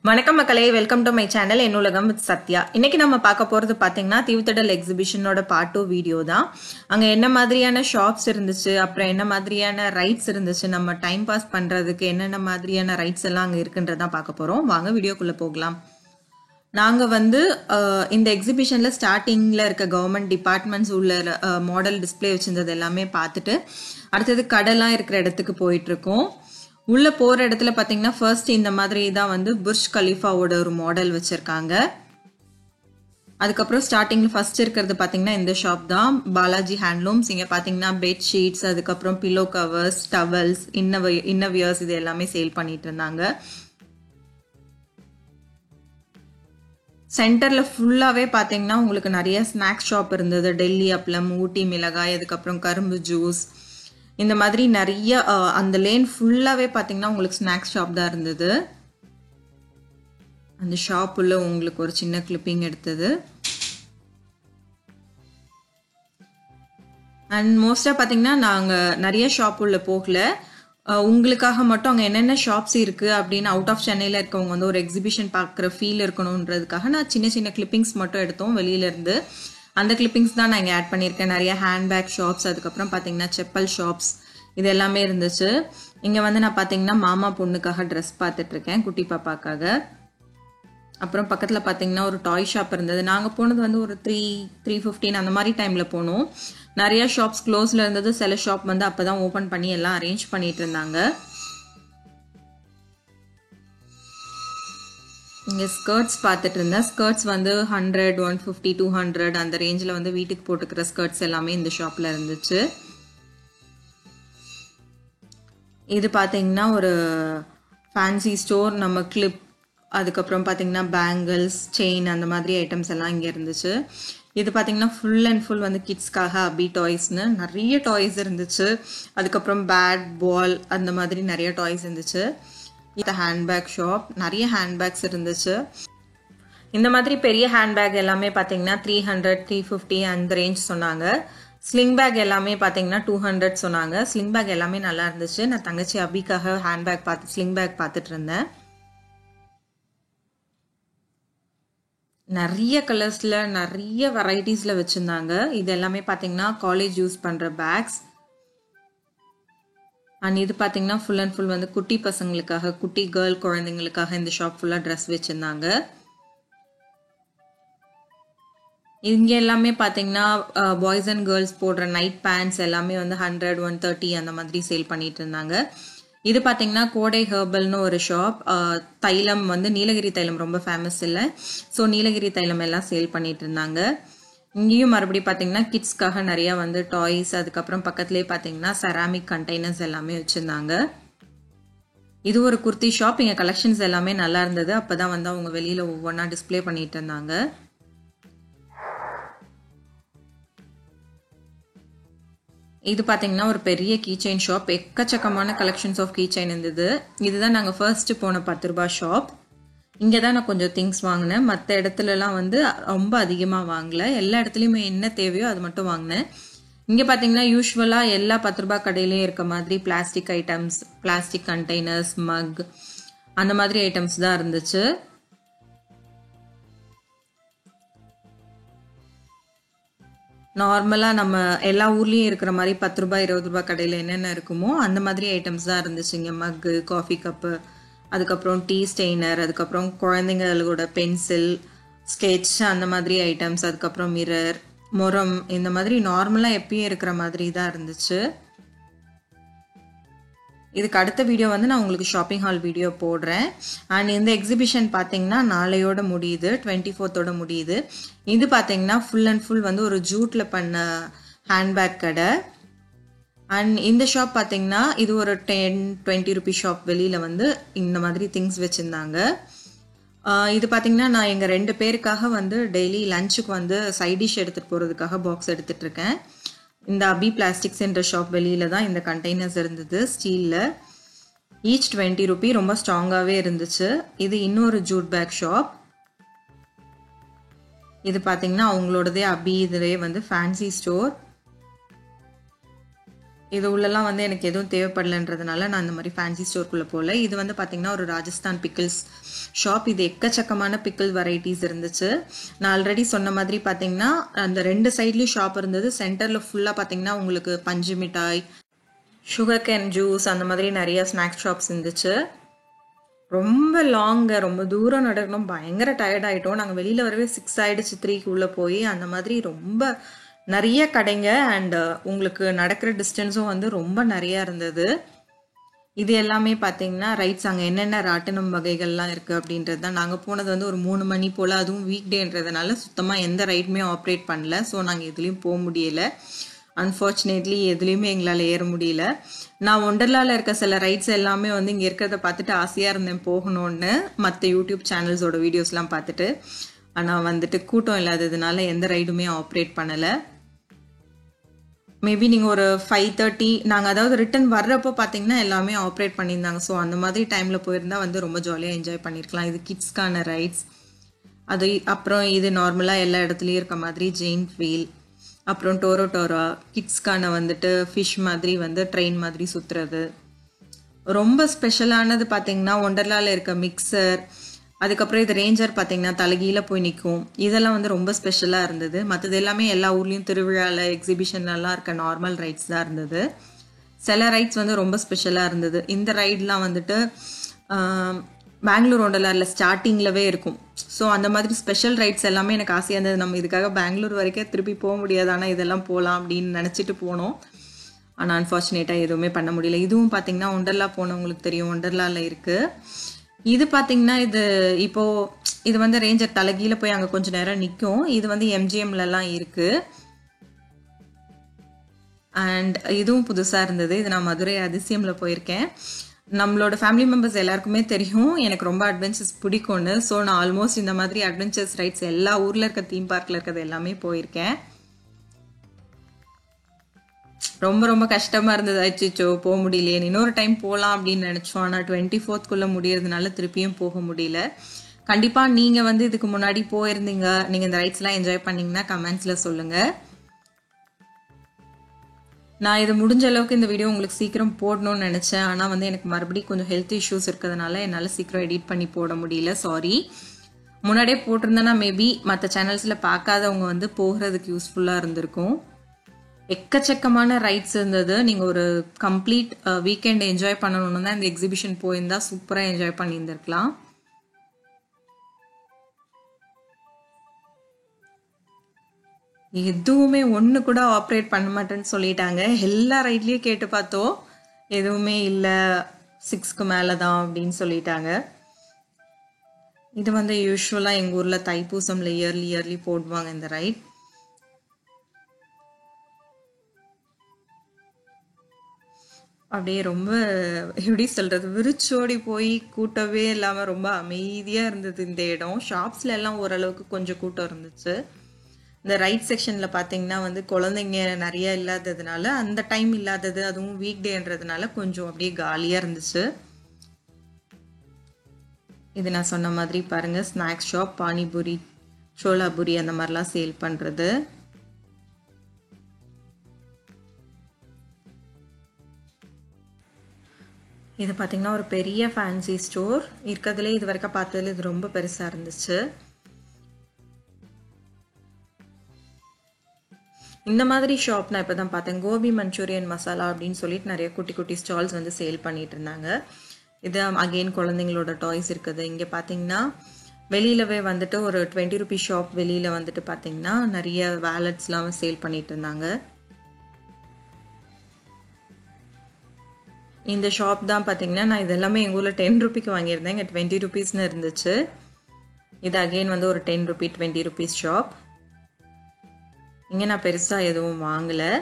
வணக்கம் மக்களே, welcome to my channel Ennulagam with Sathya. இன்னைக்கு நம்ம பார்க்க போறது பாத்தீங்கன்னா தீவுத்திடல் எக்ஸிபிஷனோட பார்ட் 2 வீடியோ தான். அங்க என்ன மாதிரியான ஷாப்ஸ் இருந்துச்சு, அப்புறம் என்ன மாதிரியான ரைட்ஸ் இருந்துச்சு, நம்ம டைம் பாஸ் பண்றதுக்கு என்னென்ன மாதிரியான ரைட்ஸ் எல்லாம் அங்க இருக்குன்றதான் பார்க்க போறோம். வாங்க வீடியோக்குள்ள போகலாம். நாங்க இந்த எக்ஸிபிஷன்ல ஸ்டார்டிங்ல இருக்க கவர்மெண்ட் டிபார்ட்மெண்ட்ஸ் உள்ள மாடல் டிஸ்பிளே வச்சிருந்தது எல்லாமே பார்த்துட்டு அடுத்தது கடைலாம் இருக்கிற இடத்துக்கு போயிட்டு இருக்கோம். உள்ள போற இடத்துல பாத்தீங்கன்னா ஃபர்ஸ்ட் இந்த மாதிரி தான் புர்ஜ் கலீஃபாவோட ஒரு மாடல் வச்சிருக்காங்க. அதுக்கப்புறம் ஸ்டார்டிங்ல ஃபர்ஸ்ட் இருக்கிறது பாத்தீங்கன்னா இந்த ஷாப் தான், பாலாஜி ஹேண்ட்லூம்ஸ். இங்க பாத்தீங்கன்னா பெட் ஷீட்ஸ், அதுக்கப்புறம் பில்லோ கவர்ஸ், டவல்ஸ், இன்னவியர்ஸ் இது எல்லாமே சேல் பண்ணிட்டு இருந்தாங்க. சென்டர்ல ஃபுல்லாவே பாத்தீங்கன்னா உங்களுக்கு நிறைய ஸ்நாக்ஸ் ஷாப் இருந்தது. டெல்லி அப்பளம், ஊட்டி மிளகாய், அதுக்கப்புறம் கரும்பு ஜூஸ், இந்த மாதிரி நிறைய அந்த லேன் ஃபுல்லாவே பாத்தீங்கன்னா உங்களுக்கு ஸ்நாக்ஸ் ஷாப் தான் இருந்தது. அந்த ஷாப் உள்ள உங்களுக்கு ஒரு சின்ன கிளிப்பிங் எடுத்தது. அண்ட் மோஸ்டா பாத்தீங்கன்னா நாங்க நிறைய ஷாப் உள்ள போகல, உங்களுக்காக மட்டும் அங்க என்னென்ன ஷாப்ஸ் இருக்கு அப்படின்னு அவுட் ஆஃப் சென்னையில இருக்கவங்க ஒரு எக்ஸிபிஷன் பார்க்குற ஃபீல் இருக்கணும்ன்றதுக்காக நான் சின்ன சின்ன கிளிப்பிங்ஸ் மட்டும் எடுத்தோம் வெளியில இருந்து. அந்த கிளிப்பிங்ஸ் தான் நான் இங்கே ஆட் பண்ணியிருக்கேன். நிறைய ஹேண்ட்பேக் ஷாப்ஸ், அதுக்கப்புறம் பார்த்தீங்கன்னா செப்பல் ஷாப்ஸ் இது எல்லாமே இருந்துச்சு. இங்கே நான் பார்த்தீங்கன்னா மாமா பொண்ணுக்காக ட்ரெஸ் பார்த்துட்டு இருக்கேன், குட்டி பாப்பாக்காக. அப்புறம் பக்கத்தில் பார்த்தீங்கன்னா ஒரு டாய் ஷாப் இருந்தது. நாங்கள் போனது ஒரு 3:15 அந்த மாதிரி டைமில் போனோம். நிறைய ஷாப்ஸ் க்ளோஸில் இருந்தது. சில ஷாப் அப்போ தான் ஓப்பன் பண்ணி எல்லாம் அரேஞ்ச் பண்ணிட்டு இருந்தாங்க. இங்கே ஸ்கர்ட்ஸ் பார்த்துட்டு இருந்தேன். ஸ்கர்ட்ஸ் 100, 150, 200 அந்த ரேஞ்சில் வீட்டுக்கு போட்டுக்கிற ஸ்கர்ட்ஸ் எல்லாமே இந்த ஷாப்பில் இருந்துச்சு. இது பார்த்தீங்கன்னா ஒரு ஃபேன்சி ஸ்டோர். நம்ம கிளிப், அதுக்கப்புறம் பார்த்தீங்கன்னா பேங்கிள்ஸ், செயின் அந்த மாதிரி ஐட்டம்ஸ் எல்லாம் இங்கே இருந்துச்சு. இது பார்த்தீங்கன்னா ஃபுல் அண்ட் ஃபுல் கிட்ஸ்க்காக அபி டாய்ஸ்னு நிறைய டாய்ஸ் இருந்துச்சு. அதுக்கப்புறம் பேட், பால் அந்த மாதிரி நிறைய டாய்ஸ் இருந்துச்சு. இந்த ஹேண்ட்பேக் ஷாப், நிறைய ஹேண்ட்பேக்ஸ் இருந்துச்சு. இந்த மாதிரி பெரிய ஹேண்ட்பேக் எல்லாமே பார்த்தீங்கன்னா 300, 350 அந்த ரேஞ்ச் சொன்னாங்க. ஸ்லிங் பேக் எல்லாமே பார்த்தீங்கன்னா 200 சொன்னாங்க. ஸ்லிங் பேக் எல்லாமே நல்லா இருந்துச்சு. நான் தங்கச்சி அபிக்காக ஹேண்ட்பேக் ஸ்லிங் பேக் பார்த்துட்டு இருந்தேன். நிறைய கலர்ஸ்ல நிறைய வெரைட்டிஸ்ல வச்சிருந்தாங்க. இது எல்லாமே பார்த்தீங்கன்னா காலேஜ் யூஸ் பண்ற பேக்ஸ். அண்ட் இது பார்த்தீங்கன்னா ஃபுல் அண்ட் ஃபுல் குட்டி பசங்களுக்காக, குட்டி கேர்ள் குழந்தைங்களுக்காக இந்த ஷாப் ஃபுல்லாக ட்ரெஸ் வச்சுருந்தாங்க. இங்கே எல்லாமே பார்த்தீங்கன்னா பாய்ஸ் அண்ட் கேர்ள்ஸ் போடுற நைட் பேண்ட்ஸ் எல்லாமே 100, 130 அந்த மாதிரி சேல் பண்ணிட்டு இருந்தாங்க. இது பார்த்தீங்கன்னா கோடை ஹெர்பல்னு ஒரு ஷாப். தைலம் நீலகிரி தைலம் ரொம்ப ஃபேமஸ் இல்லை, ஸோ நீலகிரி தைலம் எல்லாம் சேல் பண்ணிட்டு இருந்தாங்க. இங்கேயும் மறுபடியும் பார்த்தீங்கன்னா கிட்ஸ்க்காக நிறைய டாய்ஸ், அதுக்கப்புறம் பக்கத்துலேயே பார்த்தீங்கன்னா செராமிக் கண்டெய்னர்ஸ் எல்லாமே வச்சுருந்தாங்க. இது ஒரு குர்த்தி ஷாப். இங்கே கலெக்ஷன்ஸ் எல்லாமே நல்லா இருந்தது. அப்போதான் அவங்க வெளியில் ஒவ்வொன்றா டிஸ்பிளே பண்ணிட்டு இருந்தாங்க. இது பார்த்தீங்கன்னா ஒரு பெரிய கீச்செயின் ஷாப். எக்கச்சக்கமான கலெக்ஷன்ஸ் ஆஃப் கீச்செயின் இருந்தது. இதுதான் நாங்கள் ஃபர்ஸ்ட் போன 10 ரூபாய் ஷாப். இங்கே தான் நான் கொஞ்சம் திங்ஸ் வாங்கினேன். மற்ற இடத்துலலாம் ரொம்ப அதிகமாக வாங்கலை. எல்லா இடத்துலையுமே என்ன தேவையோ அது மட்டும் வாங்கினேன். இங்கே பார்த்தீங்கன்னா யூஸ்வலாக எல்லா 10 ரூபாய் கடையிலையும் இருக்க மாதிரி பிளாஸ்டிக் ஐட்டம்ஸ், பிளாஸ்டிக் கண்டெய்னர்ஸ், மக் அந்த மாதிரி ஐட்டம்ஸ் தான் இருந்துச்சு. நார்மலாக நம்ம எல்லா ஊர்லேயும் இருக்கிற மாதிரி 10 ரூபாய் 20 ரூபாய் கடையில் என்னென்ன இருக்குமோ அந்த மாதிரி ஐட்டம்ஸ் தான் இருந்துச்சு. இங்கே மக்கு, காஃபி கப்பு, அதுக்கப்புறம் டீ ஸ்டெய்னர், அதுக்கப்புறம் குழந்தைங்களோட பென்சில், ஸ்கெட்ச் அந்த மாதிரி ஐட்டம்ஸ், அதுக்கப்புறம் மிரர், முரம், இந்த மாதிரி நார்மலாக எப்பயும் இருக்கிற மாதிரி தான் இருந்துச்சு. இதுக்கு அடுத்த வீடியோ நான் உங்களுக்கு ஷாப்பிங் ஹால் வீடியோ போடுறேன். அண்ட் இந்த எக்ஸிபிஷன் பார்த்தீங்கன்னா நாளையோட முடியுது, 24th முடியுது. இது பார்த்தீங்கன்னா ஃபுல் அண்ட் ஃபுல் ஒரு ஜூட்டில் பண்ண ஹேண்ட்பேக் கடை. அண்ட் இந்த ஷாப் பார்த்தீங்கன்னா இது ஒரு 10-20 ரூபி ஷாப். வெளியில் இந்த மாதிரி திங்ஸ் வச்சுருந்தாங்க. இது பார்த்தீங்கன்னா நான் எங்கள் 2 பேருக்காக டெய்லி லஞ்சுக்கு சைட் டிஷ் எடுத்துகிட்டு போகிறதுக்காக பாக்ஸ் எடுத்துகிட்டு இருக்கேன். இந்த அபி பிளாஸ்டிக்ஸ் என்ற ஷாப் வெளியில தான் இந்த கண்டெய்னர்ஸ் இருந்தது ஸ்டீலில். ஈச் 20 ரூபி, ரொம்ப ஸ்ட்ராங்காகவே இருந்துச்சு. இது இன்னொரு ஜூட் பேக் ஷாப். இது பார்த்தீங்கன்னா அவங்களோடதே அபி இதுவே ஃபேன்சி ஸ்டோர். இது உள்ளலாம் வந்து எனக்கு எதுவும் தேவைப்படலைன்றதுனால நான் இந்த மாதிரி ஃபேன்சி ஸ்டோருக்குள்ளே போகல. இது வந்து பார்த்தீங்கன்னா ஒரு ராஜஸ்தான் பிக்கிள்ஸ் ஷாப். இது எக்கச்சக்கமான பிக்கிள் வெரைட்டிஸ் இருந்துச்சு. நான் ஆல்ரெடி சொன்ன மாதிரி பார்த்தீங்கன்னா அந்த 2 சைட்லேயும் ஷாப் இருந்தது. சென்டரில் ஃபுல்லாக பார்த்தீங்கன்னா உங்களுக்கு பஞ்சு மிட்டாய், சுகர் கேன் ஜூஸ், அந்த மாதிரி நிறைய ஸ்நாக்ஸ் ஷாப்ஸ் இருந்துச்சு. ரொம்ப ரொம்ப தூரம் நடக்கணும், பயங்கர டயர்ட் ஆகிட்டோம். நாங்கள் வெளியில் வரவே 6 ஆகிடுச்சு, 3க்கு உள்ளே போய். அந்த மாதிரி ரொம்ப நிறைய கடைங்க அண்ட் உங்களுக்கு நடக்கிற டிஸ்டன்ஸும் வந்து ரொம்ப நிறையா இருந்தது. இது எல்லாமே பார்த்தீங்கன்னா ரைட்ஸ் அங்கே என்னென்ன ராட்டினம் வகைகள்லாம் இருக்குது அப்படின்றது தான். நாங்கள் போனது வந்து ஒரு 3 மணி போல், அதுவும் வீக் டேன்றதுனால சுத்தமாக எந்த ரைடுமே ஆப்ரேட் பண்ணல. ஸோ நாங்கள் எதுலேயும் போக முடியலை. அன்ஃபார்ச்சுனேட்லி எதுலேயுமே எங்களால் ஏற முடியல. நான் ஒண்டர்லாவில் இருக்க சில ரைட்ஸ் எல்லாமே வந்து இங்கே இருக்கிறத பார்த்துட்டு ஆசையாக இருந்தேன் போகணுன்னு, மற்ற யூடியூப் சேனல்ஸோட வீடியோஸ்லாம் பார்த்துட்டு. ஆனால் வந்துட்டு கூட்டம் இல்லாததுனால எந்த ரைடுமே ஆப்ரேட் பண்ணலை. மேபி நீங்கள் ஒரு 5:30 நாங்கள் அதாவது ரிட்டன் வர்றப்போ பார்த்தீங்கன்னா எல்லாமே ஆப்ரேட் பண்ணியிருந்தாங்க. ஸோ அந்த மாதிரி டைமில் போயிருந்தால் வந்து ரொம்ப ஜாலியாக என்ஜாய் பண்ணியிருக்கலாம். இது கிட்ஸ்க்கான ரைட்ஸ். அது அப்புறம் இது நார்மலாக எல்லா இடத்துலையும் இருக்க மாதிரி ஜெயின்ட் வீல், அப்புறம் டோரா கிட்ஸ்க்கான வந்துட்டு ஃபிஷ் மாதிரி வந்து ட்ரெயின் மாதிரி சுற்றுறது. ரொம்ப ஸ்பெஷலானது பார்த்தீங்கன்னா ஒண்டர்லாவில் இருக்க மிக்சர், அதுக்கப்புறம் இது ரேஞ்சர் பார்த்தீங்கன்னா தலைகீழ போய் நிற்கும். இதெல்லாம் வந்து ரொம்ப ஸ்பெஷலாக இருந்தது. மற்றது எல்லாமே எல்லா ஊர்லேயும் திருவிழாவில் எக்ஸிபிஷன்லலாம் இருக்க நார்மல் ரைட்ஸ் தான் இருந்தது. சில ரைட்ஸ் வந்து ரொம்ப ஸ்பெஷலாக இருந்தது. இந்த ரைட்லாம் வந்துட்டு பெங்களூர் ஒண்டர்லாவில் ஸ்டார்டிங்லவே இருக்கும். ஸோ அந்த மாதிரி ஸ்பெஷல் ரைட்ஸ் எல்லாமே எனக்கு ஆசையாக இருந்தது. நம்ம இதுக்காக பெங்களூர் வரைக்கும் திருப்பி போக முடியாது, ஆனால் இதெல்லாம் போகலாம் அப்படின்னு நினச்சிட்டு போனோம். ஆனால் அன்ஃபார்ச்சுனேட்டாக எதுவுமே பண்ண முடியல. இதுவும் பார்த்தீங்கன்னா ஒண்டர்லா போனவங்களுக்கு தெரியும், ஒண்டர்லாவில் இருக்குது. இது பார்த்தீங்கன்னா இது வந்து ரேஞ்சர் தலைகீழ போய் அங்கே கொஞ்சம் நேரம் நிற்கும். இது வந்து எம்ஜிஎம்லலாம் இருக்குது. அண்ட் இதுவும் புதுசாக இருந்தது. இது நான் மதுரை அதிசயமில் போயிருக்கேன். நம்மளோட ஃபேமிலி மெம்பர்ஸ் எல்லாருக்குமே தெரியும் எனக்கு ரொம்ப அட்வென்ச்சர்ஸ் பிடிக்கும்னு. ஸோ நான் ஆல்மோஸ்ட் இந்த மாதிரி அட்வென்ச்சர்ஸ் ரைட்ஸ் எல்லா ஊரில் இருக்க தீம் பார்க்கில் இருக்கிறது எல்லாமே போயிருக்கேன். ரொம்ப கஷ்டமாக இருந்தது. ஆயிடுச்சோ போக முடியலையே, இன்னொரு டைம் போகலாம் அப்படின்னு நினச்சோம். ஆனால் 24th முடியறதுனால திருப்பியும் போக முடியல. கண்டிப்பாக நீங்கள் வந்து இதுக்கு முன்னாடி போயிருந்தீங்க, நீங்கள் இந்த ரைட்ஸ்லாம் என்ஜாய் பண்ணீங்கன்னா கமெண்ட்ஸில் சொல்லுங்கள். நான் இது முடிஞ்ச அளவுக்கு இந்த வீடியோ உங்களுக்கு சீக்கிரம் போடணும்னு நினச்சேன். ஆனால் வந்து எனக்கு மறுபடியும் கொஞ்சம் ஹெல்த் இஷ்யூஸ் இருக்கிறதுனால என்னால் சீக்கிரம் எடிட் பண்ணி போட முடியல, சாரி. முன்னாடியே போட்டிருந்தேன்னா மேபி மற்ற சேனல்ஸில் பார்க்காதவங்க வந்து போகிறதுக்கு யூஸ்ஃபுல்லாக இருந்திருக்கும். எக்கச்சக்கமான ரைட்ஸ் இருந்தது. நீங்கள் ஒரு கம்ப்ளீட் வீக்கெண்ட் என்ஜாய் பண்ணணும்னு தான் இந்த எக்ஸிபிஷன் போயிருந்தா சூப்பராக என்ஜாய் பண்ணியிருந்திருக்கலாம். எதுவுமே ஒன்று கூட ஆப்ரேட் பண்ண மாட்டேன்னு சொல்லிட்டாங்க. எல்லா ரைட்லேயும் கேட்டு பார்த்தோம், எதுவுமே இல்லை, 6க்கு மேலே தான் அப்படின்னு சொல்லிட்டாங்க. இது வந்து யூஸ்வலாக எங்கள் ஊரில் தைப்பூசம்ல இயர்லி போடுவாங்க இந்த ரைட். அப்படியே ரொம்ப எப்படி சொல்கிறது, விரிச்சோடி போய் கூட்டவே இல்லாமல் ரொம்ப அமைதியாக இருந்தது இந்த இடம். ஷாப்ஸில் எல்லாம் ஓரளவுக்கு கொஞ்சம் கூட்டம் இருந்துச்சு. இந்த ரைட் செக்ஷனில் பார்த்தீங்கன்னா வந்து குழந்தைங்க நிறைய இல்லாததுனால, அந்த டைம் இல்லாதது, அதுவும் வீக் டேன்றதுனால கொஞ்சம் அப்படியே காலியாக இருந்துச்சு. இது நான் சொன்ன மாதிரி பாருங்கள், ஸ்நாக்ஸ் ஷாப், பானிபூரி, சோலாபூரி அந்த மாதிரிலாம் சேல் பண்ணுறது. இது பார்த்தீங்கன்னா ஒரு பெரிய ஃபேன்சி ஸ்டோர். இருக்கிறதுலே இது வரைக்கும் பார்த்ததுல இது ரொம்ப பெருசாக இருந்துச்சு. இந்த மாதிரி ஷாப் நான் இப்போ தான் பார்த்தேன். கோபி மஞ்சூரியன் மசாலா அப்படின்னு சொல்லிட்டு நிறைய குட்டி ஸ்டால்ஸ் வந்து சேல் பண்ணிட்டு இருந்தாங்க. இது அகெயின் குழந்தைங்களோட டாய்ஸ் இருக்குது. இங்கே பார்த்தீங்கன்னா வெளியிலவே வந்துட்டு ஒரு 20 ரூபீஸ் ஷாப் வெளியில் வந்துட்டு பார்த்தீங்கன்னா நிறைய வேலட்ஸ்லாம் சேல் பண்ணிட்டு இருந்தாங்க. இந்த ஷாப் தான் பார்த்தீங்கன்னா நான் இதெல்லாமே எங்கள் ஊரில் 10 ரூபிக்கு வாங்கியிருந்தேன். இங்கே 20 ரூபீஸ்னு இருந்துச்சு. இது அகெயின் வந்து ஒரு 10 ரூபி 20 ரூபீஸ் ஷாப். இங்கே நான் பெருசாக எதுவும் வாங்கலை.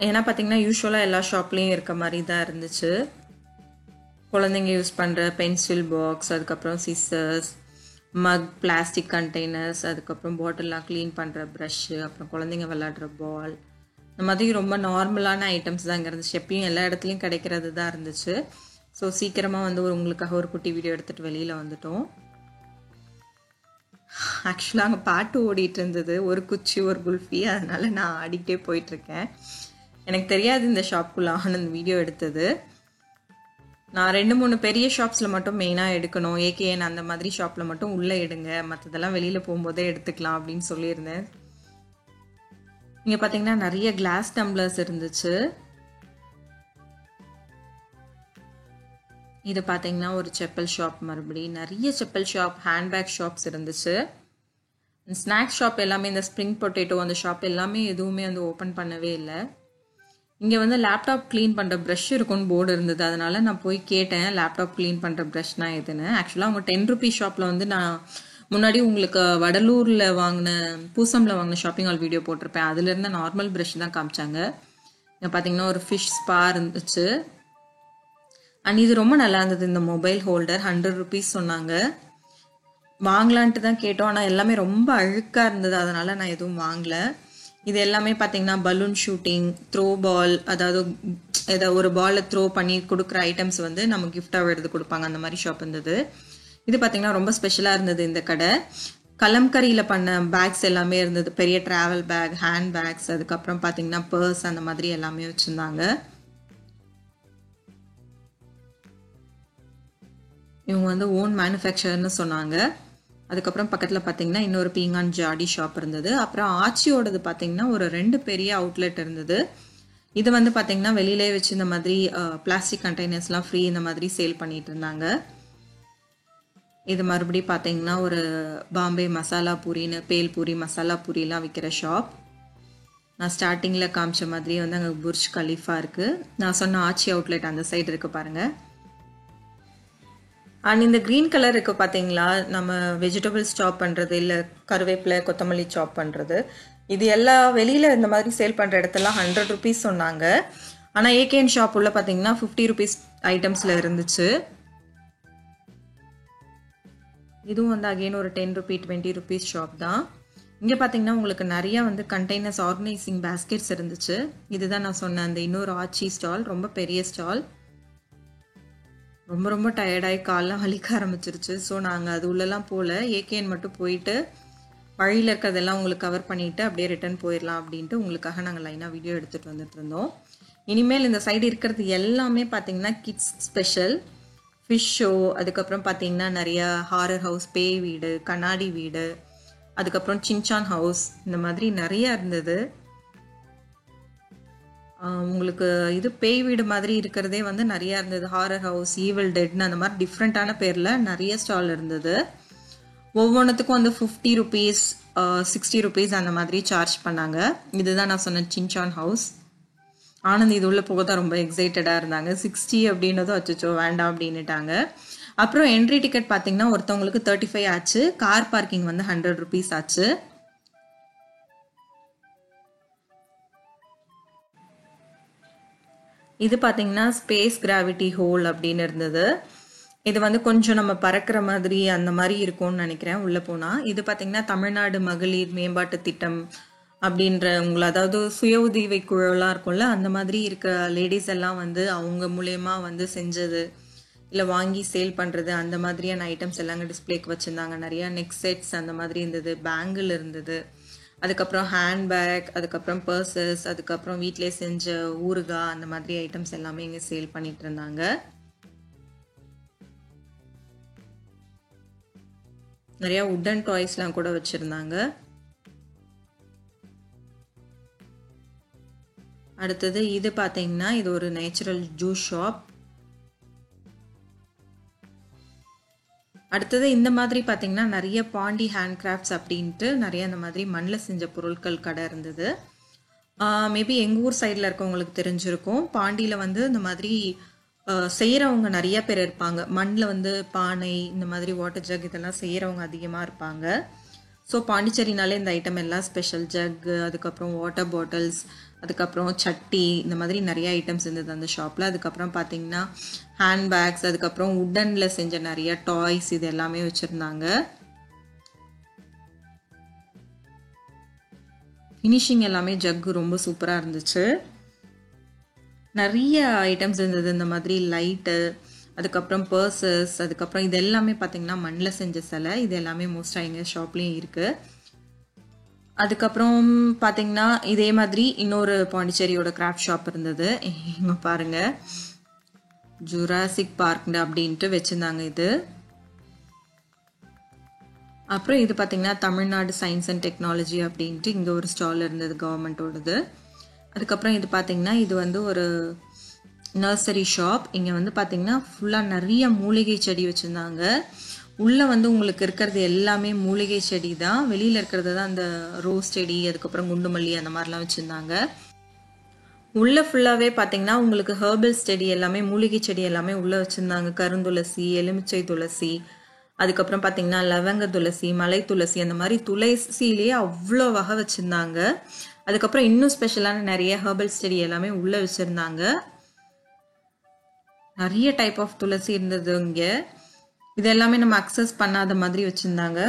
ஏன்னா பார்த்தீங்கன்னா யூஸ்வலாக எல்லா ஷாப்லேயும் இருக்க மாதிரி தான் இருந்துச்சு. குழந்தைங்க யூஸ் பண்ணுற பென்சில் பாக்ஸ், அதுக்கப்புறம் சிசர்ஸ், மக், பிளாஸ்டிக் கண்டெய்னர்ஸ், அதுக்கப்புறம் பாட்டில்லாம் க்ளீன் பண்ணுற ப்ரஷ்ஷு, அப்புறம் குழந்தைங்க விளையாடுற பால், இந்த மாதிரி ரொம்ப நார்மலான ஐட்டம்ஸ் தான் இங்கே இருந்துச்சு. எப்பயும் எல்லா இடத்துலையும் கிடைக்கிறது தான் இருந்துச்சு. ஸோ சீக்கிரமாக வந்து உங்களுக்காக ஒரு குட்டி வீடியோ எடுத்துகிட்டு வெளியில் வந்துட்டோம். ஆக்சுவலாக அங்கே பாட்டு ஓடிட்டு இருந்தது, ஒரு குச்சி ஒரு குல்ஃபி, அதனால் நான் ஆடிக்கிட்டே போயிட்டுருக்கேன். எனக்கு தெரியாது இந்த ஷாப்புக்குள்ள ஆனந்த் வீடியோ எடுத்தது. நான் 2-3 பெரிய ஷாப்ஸில் மட்டும் மெயினாக எடுக்கணும், ஏகேஎன் அந்த மாதிரி ஷாப்பில் மட்டும் உள்ளே எடுங்க, மற்றதெல்லாம் வெளியில் போகும்போதே எடுத்துக்கலாம் அப்படின்னு சொல்லியிருந்தேன். இங்கே பார்த்தீங்கன்னா நிறைய கிளாஸ் டம்ளர்ஸ் இருந்துச்சு. இது பார்த்தீங்கன்னா ஒரு செப்பல் ஷாப், மறுபடியும் நிறைய செப்பல் ஷாப், ஹேண்ட்பேக் ஷாப்ஸ் இருந்துச்சு. ஸ்நாக்ஸ் ஷாப் எல்லாமே, இந்த ஸ்ப்ரிங் பொட்டேட்டோ அந்த ஷாப் எல்லாமே எதுவுமே வந்து ஓப்பன் பண்ணவே இல்லை. இங்கே வந்து லேப்டாப் க்ளீன் பண்ணுற ப்ரஷ் இருக்குன்னு போர்டு இருந்தது, அதனால நான் போய் கேட்டேன் லேப்டாப் க்ளீன் பண்ணுற ப்ரஷ்னா எதுன்னு. ஆக்சுவலாக அவங்க 10 ருபீஸ் ஷாப்பில் வந்து நான் முன்னாடி உங்களுக்கு வடலூரில் வாங்கின, பூசமில் வாங்கின ஷாப்பிங் ஹால் வீடியோ போட்டிருப்பேன், அதுலேருந்து நார்மல் ப்ரஷ் தான் காமிச்சாங்க. இங்கே பார்த்தீங்கன்னா ஒரு ஃபிஷ் ஸ்பா இருந்துச்சு. அண்ட் இது ரொம்ப நல்லா இருந்தது, இந்த மொபைல் ஹோல்டர் 100 ருபீஸ் சொன்னாங்க. வாங்கலான்ட்டு தான் கேட்டோம், ஆனால் எல்லாமே ரொம்ப அழுக்காக இருந்தது, அதனால் நான் எதுவும் வாங்கலை. இது எல்லாமே பார்த்தீங்கன்னா பலூன் ஷூட்டிங், த்ரோ பால், அதாவது ஏதாவது ஒரு பாலை த்ரோ பண்ணி கொடுக்குற ஐட்டம்ஸ் வந்து நம்ம கிஃப்டாக எடுத்து கொடுப்பாங்க, அந்த மாதிரி ஷாப் இருந்தது. இது பார்த்தீங்கன்னா ரொம்ப ஸ்பெஷலாக இருந்தது இந்த கடை. கலம்கரியில் பண்ண பேக்ஸ் எல்லாமே இருந்தது, பெரிய ட்ராவல் பேக், ஹேண்ட் பேக்ஸ், அதுக்கப்புறம் பார்த்தீங்கன்னா பர்ஸ் அந்த மாதிரி எல்லாமே வச்சுருந்தாங்க. இவங்க வந்து ஓன் மேனுஃபேக்சர்னு சொன்னாங்க. அதுக்கப்புறம் பக்கத்தில் பார்த்தீங்கன்னா இன்னொரு பீங்கான் ஜாடி ஷாப் இருந்தது. அப்புறம் ஆச்சியோடது பார்த்தீங்கன்னா ஒரு 2 பெரிய அவுட்லெட் இருந்தது. இது வந்து பார்த்தீங்கன்னா வெளியிலே வச்சு இந்த மாதிரி பிளாஸ்டிக் கண்டெய்னர்ஸ்லாம் ஃப்ரீ இந்த மாதிரி சேல் பண்ணிட்டு இருந்தாங்க. இது மறுபடியும் பார்த்தீங்கன்னா ஒரு பாம்பே மசாலா பூரின்னு, பேல் பூரி, மசாலா பூரிலாம் விற்கிற ஷாப். நான் ஸ்டார்டிங்கில் காமிச்ச மாதிரி வந்து அங்கே புர்ஜ் கலீஃபா இருக்குது. நான் சொன்ன ஆச்சி அவுட்லெட் அந்த சைடு இருக்குது பாருங்கள். அண்ட் இந்த க்ரீன் கலர் இருக்குது பார்த்தீங்களா, நம்ம வெஜிடபிள்ஸ் சாப் பண்ணுறது, இல்லை கருவேப்பிலை கொத்தமல்லி சாப் பண்ணுறது, இது எல்லா வெளியில் இந்த மாதிரி சேல் பண்ணுற இடத்துலாம் 100 ருபீஸ் சொன்னாங்க. ஆனால் ஏகேஎன் ஷாப் உள்ள பார்த்தீங்கன்னா 50 ருபீஸ் ஐட்டம்ஸில் இருந்துச்சு. இதுவும் வந்து அகெயின் ஒரு 10 ருபீ 20 ருபீஸ் ஷாப் தான். இங்கே பார்த்தீங்கன்னா உங்களுக்கு நிறையா வந்து கண்டெய்னர்ஸ், ஆர்கனைசிங் பேஸ்கெட்ஸ் இருந்துச்சு. இதுதான் நான் சொன்னேன் அந்த இன்னொரு ஆச்சி ஸ்டால், ரொம்ப பெரிய ஸ்டால். ரொம்ப ரொம்ப டயர்டாகி காலெலாம் வலிக்க ஆரம்பிச்சிருச்சு. ஸோ நாங்கள் அது உள்ளெல்லாம் போகல, ஏகேஎன் மட்டும் போயிட்டு வழியில் இருக்கிறதெல்லாம் உங்களுக்கு கவர் பண்ணிவிட்டு அப்படியே ரிட்டர்ன் போயிடலாம் அப்படின்ட்டு உங்களுக்காக நாங்கள் லைனாக வீடியோ எடுத்துகிட்டு வந்துட்டு இருந்தோம். இனிமேல் இந்த சைடு இருக்கிறது எல்லாமே பார்த்தீங்கன்னா கிட்ஸ் ஸ்பெஷல், ஃபிஷ் ஷோ, அதுக்கப்புறம் பார்த்தீங்கன்னா நிறையா ஹாரர் ஹவுஸ், பேய் வீடு, கண்ணாடி வீடு, அதுக்கப்புறம் சின்சான் ஹவுஸ், இந்த மாதிரி நிறையா இருந்தது. உங்களுக்கு இது பேய் வீடு மாதிரி இருக்கிறதே வந்து நிறையா இருந்தது. ஹாரர் ஹவுஸ், ஈவில் டெட்னு அந்த மாதிரி டிஃப்ரெண்ட்டான பேரில் நிறைய ஸ்டால் இருந்தது. ஒவ்வொன்றுத்துக்கும் வந்து 50 ருபீஸ் 60 ருபீஸ் அந்த மாதிரி சார்ஜ் பண்ணாங்க. இதுதான் நான் சொன்ன சின்சான் ஹவுஸ். ஆனந்த் இது உள்ள போக தான் ரொம்ப எக்ஸைட்டடாக இருந்தாங்க. 60 அப்படின்னதும் அச்சோ வேண்டாம் அப்படின்னுட்டாங்க. அப்புறம் என்ட்ரி டிக்கெட் பார்த்தீங்கன்னா ஒருத்தவங்களுக்கு 35 ஆச்சு, கார் பார்க்கிங் வந்து 100 ருபீஸ் ஆச்சு. இது பார்த்தீங்கன்னா ஸ்பேஸ் கிராவிட்டி ஹோல் அப்படின்னு இருந்தது. இது வந்து கொஞ்சம் நம்ம பறக்கிற மாதிரி அந்த மாதிரி இருக்கும்னு நினைக்கிறேன் உள்ளே போனால். இது பார்த்தீங்கன்னா தமிழ்நாடு மகளிர் மேம்பாட்டு திட்டம் அப்படின்ற உங்களை, அதாவது சுய உதவி குழுலாம் இருக்கும்ல, அந்த மாதிரி இருக்க லேடிஸ் எல்லாம் வந்து அவங்க மூலயமா வந்து செஞ்சது, இல்லை வாங்கி சேல் பண்ணுறது, அந்த மாதிரியான ஐட்டம்ஸ் எல்லாங்க டிஸ்பிளேக்கு வச்சுருந்தாங்க. நிறையா நெக் செட்ஸ் அந்த மாதிரி இருந்தது, பேங்கிள் இருந்தது, அதுக்கப்புறம் ஹேண்ட்பேக், அதுக்கப்புறம் பர்சஸ், அதுக்கப்புறம் வீட்டிலே செஞ்ச ஊறுகாய், அந்த மாதிரி ஐட்டம்ஸ் எல்லாமே இங்கே சேல் பண்ணிட்டு இருந்தாங்க. நிறையா உட்டன் டாய்ஸ்லாம் கூட வச்சுருந்தாங்க. அடுத்தது இது பார்த்தீங்கன்னா இது ஒரு நேச்சுரல் ஜூஸ் ஷாப். அடுத்தது இந்த மாதிரி பார்த்தீங்கன்னா நிறைய பாண்டி ஹேண்ட் கிராஃப்ட்ஸ் அப்படின்ட்டு நிறைய இந்த மாதிரி மண்ணில் செஞ்ச பொருட்கள் கடை இருந்தது. மேபி எங்கள் ஊர் சைடில் இருக்கவங்களுக்கு தெரிஞ்சிருக்கும். பாண்டியில் வந்து இந்த மாதிரி செய்கிறவங்க நிறைய பேர் இருப்பாங்க. மண்ணில் வந்து பானை, இந்த மாதிரி வாட்டர் ஜக் இதெல்லாம் செய்கிறவங்க அதிகமாக இருப்பாங்க. ஸோ பாண்டிச்சேரினாலே இந்த ஐட்டம் எல்லாம் ஸ்பெஷல். ஜக்கு, அதுக்கப்புறம் வாட்டர் பாட்டில்ஸ், அதுக்கப்புறம் சட்டி, இந்த மாதிரி நிறைய ஐட்டம்ஸ் இருந்தது அந்த ஷாப்பில். அதுக்கப்புறம் பார்த்தீங்கன்னா ஹேண்ட்பேக்ஸ், அதுக்கப்புறம் உட்டனில் செஞ்ச நிறைய டாய்ஸ், இது எல்லாமே வச்சுருந்தாங்க. ஃபினிஷிங் எல்லாமே ஜக்கு ரொம்ப சூப்பராக இருந்துச்சு. நிறைய ஐட்டம்ஸ் இருந்தது, இந்த மாதிரி லைட்டு, அதுக்கப்புறம் பர்சஸ், அதுக்கப்புறம் இது எல்லாமே பார்த்தீங்கன்னா மண்ணில் செஞ்ச சிலை. இது எல்லாமே மோஸ்ட்டாக எங்கள் ஷாப்லேயும் இருக்குது. அதுக்கப்புறம் பார்த்தீங்கன்னா இதே மாதிரி இன்னொரு பாண்டிச்சேரியோட கிராஃப்ட் ஷாப் இருந்தது. இங்க பாருங்க, ஜுராசிக் பார்க் அப்படின்ட்டு வச்சிருந்தாங்க இது. அப்புறம் இது பார்த்தீங்கன்னா தமிழ்நாடு சயின்ஸ் அண்ட் டெக்னாலஜி அப்படின்ட்டு இங்கே ஒரு ஸ்டால் இருந்தது, கவர்மெண்ட்டோடது. அதுக்கப்புறம் இது பார்த்தீங்கன்னா இது வந்து ஒரு நர்சரி ஷாப். இங்கே வந்து பார்த்தீங்கன்னா ஃபுல்லாக நிறைய மூலிகை செடி வச்சுருந்தாங்க. உள்ளே வந்து உங்களுக்கு இருக்கிறது எல்லாமே மூலிகை செடி தான். வெளியில் இருக்கிறது தான் அந்த ரோஸ் செடி, அதுக்கப்புறம் குண்டுமல்லி அந்த மாதிரிலாம் வச்சுருந்தாங்க. உள்ளே ஃபுல்லாகவே பார்த்தீங்கன்னா உங்களுக்கு ஹெர்பல் செடி எல்லாமே, மூலிகை செடி எல்லாமே உள்ளே வச்சுருந்தாங்க. கருந்துளசி, எலுமிச்சை துளசி, அதுக்கப்புறம் பார்த்தீங்கன்னா லவங்க துளசி, மலை துளசி, அந்த மாதிரி துளசிலேயே அவ்வளோ வகை வச்சுருந்தாங்க. அதுக்கப்புறம் இன்னும் ஸ்பெஷலான நிறைய ஹெர்பல் செடி எல்லாமே உள்ளே வச்சுருந்தாங்க. நிறைய டைப் ஆஃப் துளசி இருந்தது இங்கே. இது எல்லாமே நம்ம அக்சஸ் பண்ணாத மாதிரி வச்சுருந்தாங்க.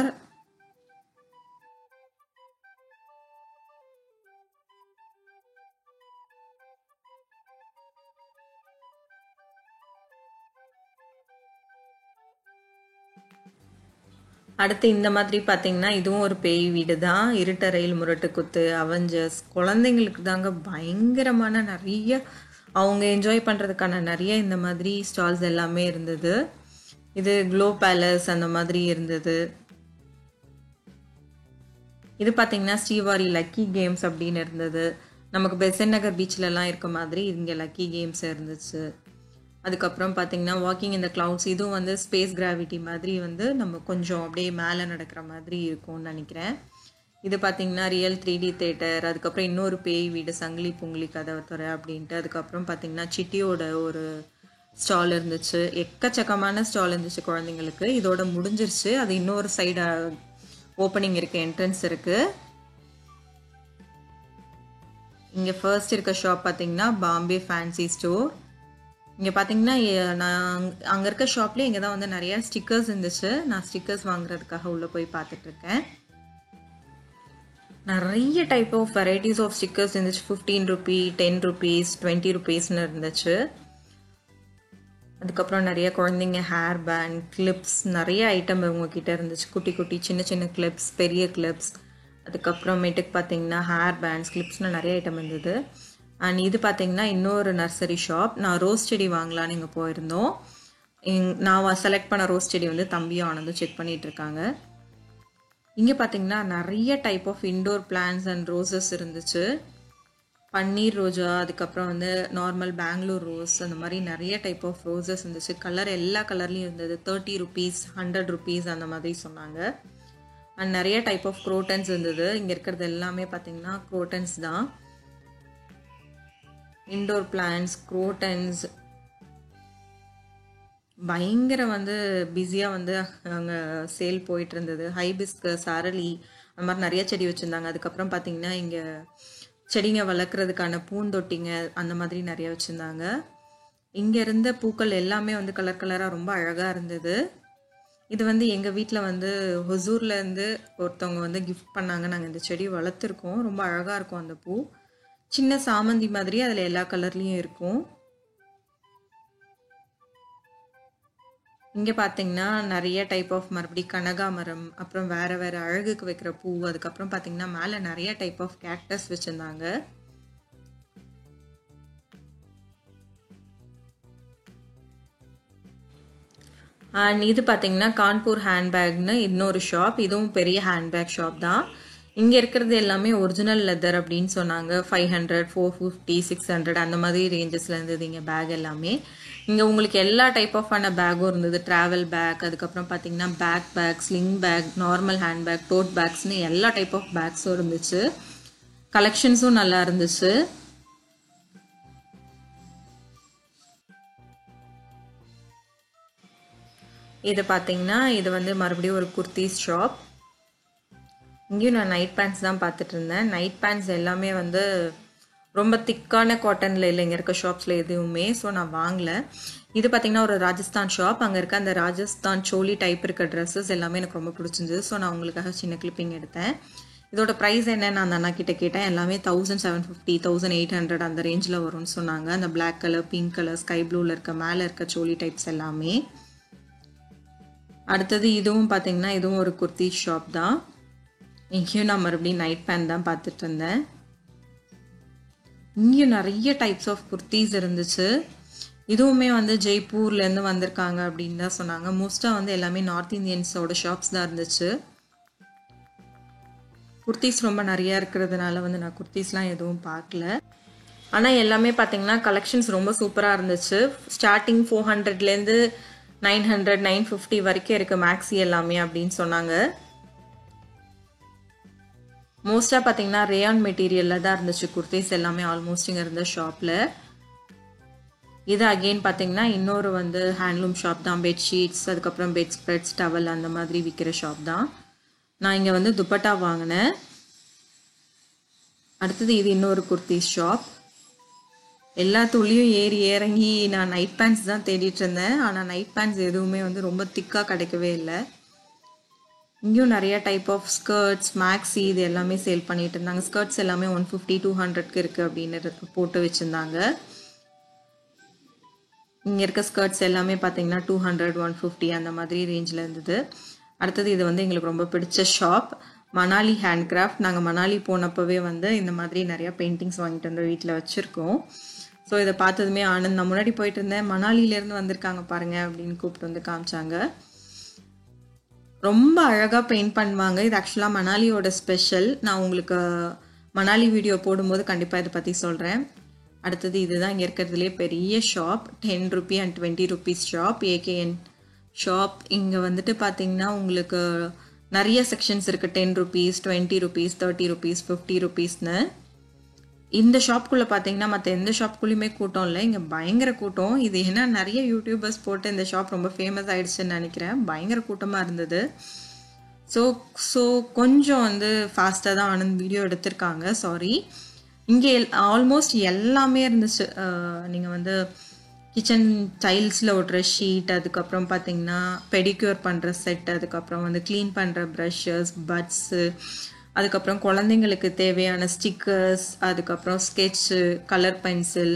அடுத்து இந்த மாதிரி பார்த்தீங்கன்னா இதுவும் ஒரு பேய் வீடு தான். இருட்டறையில் முரட்டு குத்து, அவெஞ்சர்ஸ், குழந்தைங்களுக்கு தாங்க பயங்கரமான நிறைய அவங்க என்ஜாய் பண்ணுறதுக்கான நிறைய இந்த மாதிரி ஸ்டால்ஸ் எல்லாமே இருந்தது. இது க்ளோ பேலஸ் அந்த மாதிரி இருந்தது. இது பார்த்தீங்கன்னா ஸ்ரீவாரி லக்கி கேம்ஸ் அப்படின்னு இருந்தது. நமக்கு பெசன்ட் நகர் பீச்லலாம் இருக்க மாதிரி இங்கே லக்கி கேம்ஸ் இருந்துச்சு. அதுக்கப்புறம் பார்த்தீங்கன்னா வாக்கிங் இந்த கிளவுட்ஸ், இதுவும் வந்து ஸ்பேஸ் கிராவிட்டி மாதிரி வந்து நம்ம கொஞ்சம் அப்படியே மேலே நடக்கிற மாதிரி இருக்கும்னு நினைக்கிறேன். இது பார்த்தீங்கன்னா ரியல் 3D தேட்டர். அதுக்கப்புறம் இன்னொரு பேய் வீடு, சங்கிலி பொங்கலி கதவை துறை அப்படின்ட்டு. அதுக்கப்புறம் பார்த்தீங்கன்னா சிட்டியோட ஒரு ஸ்டால் இருந்துச்சு. எக்கச்சக்கமான ஸ்டால் இருந்துச்சு குழந்தைங்களுக்கு. இதோட முடிஞ்சிருச்சு. அது இன்னொரு சைடு ஓப்பனிங் இருக்கு, என்ட்ரன்ஸ் இருக்கு. இங்கே ஃபர்ஸ்ட் இருக்க ஷாப் பார்த்தீங்கன்னா பாம்பே ஃபேன்சி ஸ்டோர். இங்கே பார்த்தீங்கன்னா நான் அங்கே இருக்க ஷாப்லேயே இங்கே தான் வந்து நிறையா ஸ்டிக்கர்ஸ் இருந்துச்சு. நான் ஸ்டிக்கர்ஸ் வாங்குறதுக்காக உள்ளே போய் பார்த்துட்ருக்கேன். நிறைய type of varieties of stickers இருந்துச்சு. 15 ரூபி, 10 ருபீஸ், 20 ருபீஸ்னு இருந்துச்சு. அதுக்கப்புறம் நிறைய குழந்தைங்க ஹேர் பேண்ட், கிளிப்ஸ், நிறைய ஐட்டம் இவங்கக்கிட்ட இருந்துச்சு. குட்டி குட்டி சின்ன சின்ன கிளிப்ஸ், பெரிய கிளிப்ஸ், அதுக்கப்புறமேட்டுக்கு பார்த்தீங்கன்னா ஹேர் பேண்ட்ஸ், கிளிப்ஸ்னு நிறைய ஐட்டம் இருந்தது. அண்ட் இது பார்த்தீங்கன்னா இன்னொரு நர்சரி ஷாப். நான் ரோஸ் செடி வாங்கலான்னு இங்கே போயிருந்தோம். நான் செலக்ட் பண்ண ரோஸ் செடி வந்து தம்பியும் ஆனந்தும் செக் பண்ணிட்டு இருக்காங்க. இங்கே பார்த்தீங்கன்னா நிறைய type of indoor plants and roses இருந்துச்சு. பன்னீர் ரோஜா, அதுக்கப்புறம் வந்து நார்மல் பெங்களூர் ரோஸ், அந்த மாதிரி நிறைய டைப் ஆஃப் ரோசஸ் இருந்துச்சு. கலர் எல்லா கலர்லேயும் இருந்தது. 30 ருபீஸ், 100 ருபீஸ் அந்த மாதிரி சொன்னாங்க. அண்ட் நிறைய டைப் ஆஃப் குரோட்டன்ஸ் இருந்தது. இங்கே இருக்கிறது எல்லாமே பார்த்தீங்கன்னா குரோட்டன்ஸ் தான். இன்டோர் பிளான்ஸ், குரோட்டன்ஸ், பயங்கர வந்து பிஸியாக வந்து அங்கே சேல் போயிட்டு இருந்தது. ஹைபிஸ்கஸ், அரளி, அந்த மாதிரி நிறைய செடி வச்சுருந்தாங்க. அதுக்கப்புறம் பார்த்தீங்கன்னா இங்கே செடிங்க வளர்க்குறதுக்கான பூந்தொட்டிங்க அந்த மாதிரி நிறைய வச்சுருந்தாங்க. இங்கே இருந்த பூக்கள் எல்லாமே வந்து கலர் கலராக ரொம்ப அழகாக இருந்தது. இது வந்து எங்கள் வீட்டில் வந்து ஹொசூர்லேருந்து ஒருத்தவங்க வந்து கிஃப்ட் பண்ணாங்க. நாங்கள் இந்த செடி வளர்த்துருக்கோம். ரொம்ப அழகாக இருக்கும் அந்த பூ. சின்ன சாமந்தி மாதிரி அதில் எல்லா கலர்லேயும் இருக்கும். இங்கே பார்த்தீங்கன்னா நிறைய டைப் ஆஃப் மறுபடி கனகாமரம், அப்புறம் வேறு வேறு அழகுக்கு வைக்கிற பூ, அதுக்கப்புறம் பார்த்தீங்கன்னா மேலே நிறைய டைப் ஆஃப் கேக்டஸ் வச்சுருந்தாங்க. அண்ட் இது பார்த்தீங்கன்னா கான்பூர் ஹேண்ட்பேக்னு இன்னொரு ஷாப். இதுவும் பெரிய ஹேண்ட்பேக் ஷாப் தான். இங்கே இருக்கிறது எல்லாமே ஒரிஜினல் லெதர் அப்படின்னு சொன்னாங்க. 500, 450, 600 அந்த மாதிரி ரேஞ்சஸில் இருந்தது இங்கே பேக் எல்லாமே. இங்கே உங்களுக்கு எல்லா டைப் ஆஃபான பேக்கும் இருந்தது. ட்ராவல் பேக், அதுக்கப்புறம் பார்த்தீங்கன்னா bag, sling bag, normal hand bag, tote பேக்ஸ்னு எல்லா டைப் ஆஃப் பேக்ஸும் இருந்துச்சு. கலெக்ஷன்ஸும் நல்லா இருந்துச்சு. இது பார்த்தீங்கன்னா இது வந்து மறுபடியும் ஒரு குர்த்திஸ் ஷாப். இங்கேயும் நான் நைட் பேண்ட்ஸ் தான் பார்த்துட்டு இருந்தேன். நைட் பேண்ட்ஸ் எல்லாமே வந்து ரொம்ப திக்கான காட்டனில் இல்லை இங்கே இருக்க ஷாப்ஸில் எதுவுமே. ஸோ நான் வாங்கலை. இது பார்த்தீங்கன்னா ஒரு ராஜஸ்தான் ஷாப். அங்கே இருக்க அந்த ராஜஸ்தான் சோலி டைப் இருக்க ட்ரெஸ்ஸஸ் எல்லாமே எனக்கு ரொம்ப பிடிச்சிருந்தது. ஸோ நான் உங்களுக்காக சின்ன கிளிப்பிங் எடுத்தேன். இதோட ப்ரைஸ் என்ன நான் அந்த அண்ணா கிட்ட கேட்டேன். எல்லாமே 1750, 1800 அந்த ரேஞ்சில் வரும்னு சொன்னாங்க. அந்த black colour, pink colour, sky ப்ளூவில் இருக்க மேலே இருக்க சோலி டைப்ஸ் எல்லாமே. அடுத்தது இதுவும் பார்த்தீங்கன்னா இதுவும் ஒரு குர்த்தி ஷாப் தான். இங்கேயும் நான் மறுபடியும் நைட் பேண்ட் தான் பார்த்துட்டு இருந்தேன். இங்கேயும் நிறைய டைப்ஸ் ஆஃப் குர்த்திஸ் இருந்துச்சு. இதுவுமே வந்து ஜெய்ப்பூர்லேருந்து வந்திருக்காங்க அப்படின்னு தான் சொன்னாங்க. மோஸ்ட்டாக வந்து எல்லாமே நார்த் இந்தியன்ஸோட ஷாப்ஸ் தான் இருந்துச்சு. குர்த்திஸ் ரொம்ப நிறையா இருக்கிறதுனால வந்து நான் குர்த்திஸ்லாம் எதுவும் பார்க்கல. ஆனால் எல்லாமே பார்த்தீங்கன்னா கலெக்ஷன்ஸ் ரொம்ப சூப்பராக இருந்துச்சு. ஸ்டார்டிங் 400லேருந்து 900 950 வரைக்கும் இருக்குது மேக்ஸி எல்லாமே அப்படின்னு சொன்னாங்க. மோஸ்ட்டாக பார்த்தீங்கன்னா ரேயான் மெட்டீரியலில் தான் இருந்துச்சு குர்த்திஸ் எல்லாமே ஆல்மோஸ்ட் இங்கே இருந்த ஷாப்பில். இது அகெயின் பார்த்தீங்கன்னா இன்னொரு வந்து ஹேண்ட்லூம் ஷாப் தான். பெட்ஷீட்ஸ், அதுக்கப்புறம் பெட் ஸ்ப்ரெட்ஸ், டவல் அந்த மாதிரி விற்கிற ஷாப் தான். நான் இங்கே வந்து துப்பட்டா வாங்கினேன். அடுத்தது இது இன்னொரு குர்த்திஸ் ஷாப். எல்லா துளியும் ஏறி இறங்கி நான் நைட் பேண்ட்ஸ் தான் தேடிட்டு இருந்தேன். ஆனால் நைட் பேண்ட்ஸ் எதுவுமே வந்து ரொம்ப திக்காக கிடைக்கவே இல்லை. இங்கேயும் நிறைய டைப் ஆஃப் ஸ்கர்ட்ஸ், மேக்ஸி இது எல்லாமே சேல் பண்ணிட்டு இருந்தாங்க. ஸ்கர்ட்ஸ் எல்லாமே 150 200க்கு இருக்குது அப்படின்னு போட்டு வச்சுருந்தாங்க. இங்கே இருக்க ஸ்கர்ட்ஸ் எல்லாமே பார்த்தீங்கன்னா 200 150 அந்த மாதிரி ரேஞ்சில் இருந்தது. அடுத்தது இது வந்து எங்களுக்கு ரொம்ப பிடிச்ச ஷாப், மணாலி ஹேண்ட்கிராஃப்ட். நாங்கள் மணாலி போனப்பவே வந்து இந்த மாதிரி நிறையா பெயிண்டிங்ஸ் வாங்கிட்டு வந்து வீட்டில் வச்சுருக்கோம். ஸோ இதை பார்த்ததுமே ஆனந்த், நான் முன்னாடி போயிட்டு இருந்தேன், மணாலியிலேருந்து வந்திருக்காங்க பாருங்க அப்படின்னு கூப்பிட்டு வந்து காமிச்சாங்க. ரொம்ப அழகாக பெயிண்ட் பண்ணுவாங்க. இது ஆக்சுவலாக மணாலியோட ஸ்பெஷல். நான் உங்களுக்கு மணாலி வீடியோ போடும்போது கண்டிப்பாக இதை பற்றி சொல்கிறேன். அடுத்தது இதுதான் இங்கே இருக்கிறதுலே பெரிய shop, 10 rupee and 20 rupees shop, AKN shop. இங்கே வந்துட்டு பார்த்தீங்கன்னா உங்களுக்கு நிறைய செக்ஷன்ஸ் இருக்குது. 10 ருபீஸ், 20 ருபீஸ், 30 ருபீஸ், 50 ருபீஸ்னு. இந்த ஷாப்குள்ளே பார்த்தீங்கன்னா மற்ற எந்த ஷாப்குள்ளேயுமே கூட்டம் இல்லை, இங்கே பயங்கர கூட்டம். இது ஏன்னா நிறைய யூடியூபர்ஸ் போட்டு இந்த ஷாப் ரொம்ப ஃபேமஸ் ஆயிடுச்சுன்னு நினைக்கிறேன். பயங்கர கூட்டமாக இருந்தது. ஸோ கொஞ்சம் வந்து ஃபாஸ்ட்டாக தான் ஆனந்த் வீடியோ எடுத்திருக்காங்க, சாரி. இங்கே ஆல்மோஸ்ட் எல்லாமே இருந்துச்சு. நீங்கள் வந்து கிச்சன் டைல்ஸில் ஒட்டுற ஷீட், அதுக்கப்புறம் பார்த்தீங்கன்னா பெடிக்யூர் பண்ணுற செட், அதுக்கப்புறம் வந்து க்ளீன் பண்ணுற ப்ரஷஸ், பட்ஸு, அதுக்கப்புறம் குழந்தைங்களுக்கு தேவையான ஸ்டிக்கர்ஸ், அதுக்கப்புறம் sketch, colour pencil,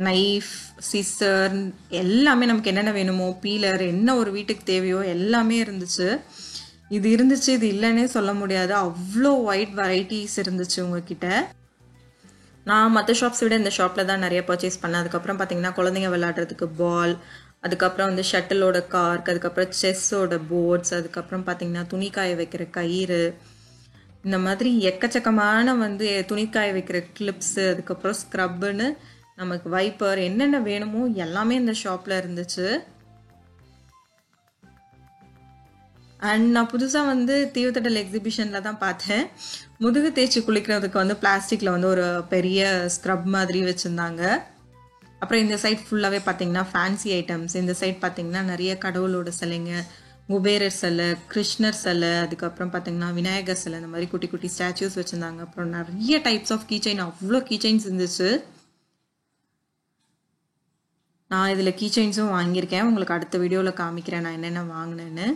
knife, scissor, எல்லாமே நமக்கு என்னென்ன வேணுமோ, பீலர், என்ன ஒரு வீட்டுக்கு தேவையோ எல்லாமே இருந்துச்சு. இது இருந்துச்சு, இது இல்லைன்னே சொல்ல முடியாது. அவ்வளோ வைட் வெரைட்டிஸ் இருந்துச்சு உங்ககிட்ட. நான் மற்ற ஷாப்ஸ் விட இந்த ஷாப்பில் தான் நிறைய பர்ச்சேஸ் பண்ணேன். அதுக்கப்புறம் பார்த்தீங்கன்னா குழந்தைங்க விளையாடுறதுக்கு பால், அதுக்கப்புறம் வந்து ஷட்டிலோட கார்க், அதுக்கப்புறம் செஸ்ஸோட போர்ட்ஸ், அதுக்கப்புறம் பார்த்தீங்கன்னா துணிக்காய வைக்கிற கயிறு, இந்த மாதிரி எக்கச்சக்கமான வந்து துணிக்காய வைக்கிற கிளிப்ஸு, அதுக்கப்புறம் ஸ்க்ரப்புன்னு நமக்கு வைப்பர், என்னென்ன வேணுமோ எல்லாமே இந்த ஷாப்பில் இருந்துச்சு. அண்ட் நான் புதுசாக வந்து தீவுத்தடல் எக்ஸிபிஷனில் தான் பார்த்தேன். முதுகு தேய்ச்சி குளிக்கிறதுக்கு வந்து பிளாஸ்டிக்கில் வந்து ஒரு பெரிய ஸ்க்ரப் மாதிரி வச்சுருந்தாங்க. அப்புறம் இந்த சைட் ஃபுல்லாகவே பார்த்தீங்கன்னா ஃபேன்சி ஐட்டம்ஸ். இந்த சைட் பார்த்தீங்கன்னா நிறைய கடவுளோட சிலைங்க, குபேரர் சிலை, கிருஷ்ணர் சிலை, அதுக்கப்புறம் பார்த்தீங்கன்னா விநாயகர் சிலை, இந்த மாதிரி குட்டி குட்டி ஸ்டாச்சூஸ் வச்சுருந்தாங்க. அப்புறம் நிறைய டைப்ஸ் ஆஃப் கீச்சைன், அவ்வளோ கீச்சைன்ஸ் இருந்துச்சு. நான் இதில் கீச்சைன்ஸும் வாங்கியிருக்கேன். உங்களுக்கு அடுத்த வீடியோவில் காமிக்கிறேன் நான் என்னென்ன வாங்கினேன்னு.